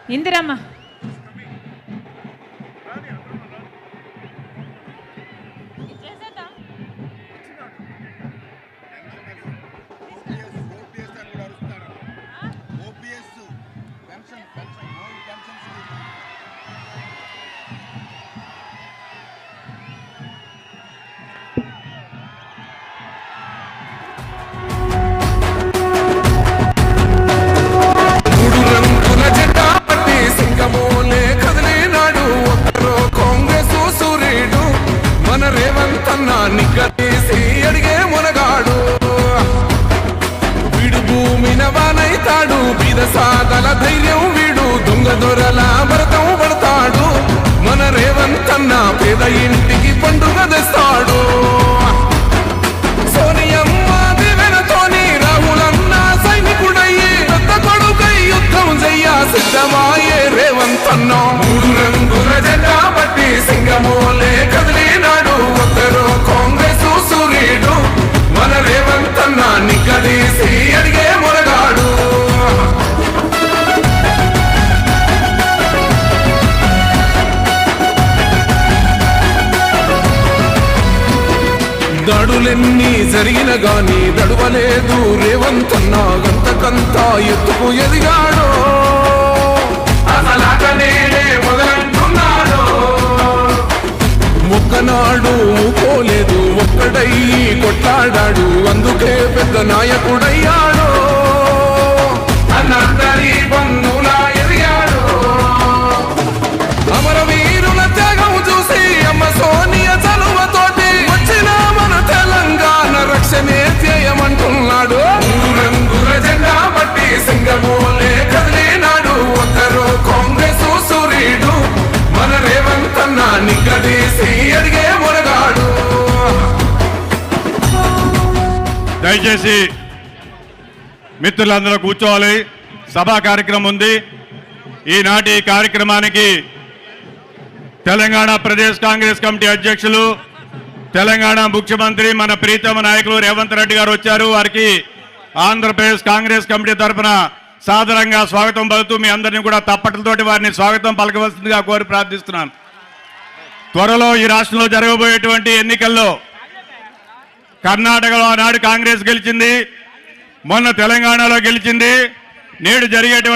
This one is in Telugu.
ఇందిరమ్మ నిగ్గదీసి అడిగే మునగాడు వీడు భూమిన వానైతాడు బీద సాదల ధైర్యం వీడు దొంగ దొరల భరతం పడతాడు మన రేవంతన్న పేద ఇంటికి పండుగ తెస్తాడు సోనియమ్మ దివెనతోని రాహులన్న సైనికుడయ్యి పెద్ద కొడుకై యుద్ధం చెయ్య సిద్ధమాయే రేవంతన్న మూడు రంగుల జెండా పట్టి సింగమోలే కదిలినాడు ఒక్కరు కాంగ్రెస్ సూర్యుడు మన రేవంతన్న నిగ్గదీసి అడిగే మునగాడు దాడులెన్ని జరిగిన గాని దడువలేదు రేవంతన్న గంతకంతా ఎత్తుకు ఎదిగాడు అసలాటనే మొదలంటున్నాడు మొక్కనాడు పోలేదు ఒక్కడయ్యి కొట్లాడాడు అందుకే పెద్ద నాయకుడయ్యాడు అన్నందరి బంధువులా ఎదిగాడు అమరవీరుల త్యాగం చూసి అమ్మ సోనియ చలువతోటి వచ్చిన మన తెలంగాణ రక్షణే చేయమంటున్నాడు రంగుల జెండా బట్టి సింగమోలే కదిలినాడు ఒక్కరు కాంగ్రెస్ సూర్యుడు మన రేవంతన్న నిగ్గదీసి అడిగే మునగాడు దయచేసి మిత్రులందరూ కూర్చోవాలి సభా కార్యక్రమం ఉంది ఈనాటి కార్యక్రమానికి తెలంగాణ ప్రదేశ్ కాంగ్రెస్ కమిటీ అధ్యక్షులు తెలంగాణ ముఖ్యమంత్రి మన ప్రీతమ నాయకులు రేవంత్ రెడ్డి గారు వచ్చారు వారికి ఆంధ్రప్రదేశ్ కాంగ్రెస్ కమిటీ తరఫున సాదరంగా స్వాగతం పలుకుతూ మీ అందరినీ కూడా తప్పట్లతోటి వారిని స్వాగతం పలకవలసిందిగా కోరి ప్రార్థిస్తున్నాను త్వరలో ఈ రాష్ట్రంలో జరగబోయేటువంటి ఎన్నికల్లో కర్ణాటకలో ఆనాడు కాంగ్రెస్ గెలిచింది మొన్న తెలంగాణలో గెలిచింది నేడు జరిగేటువంటి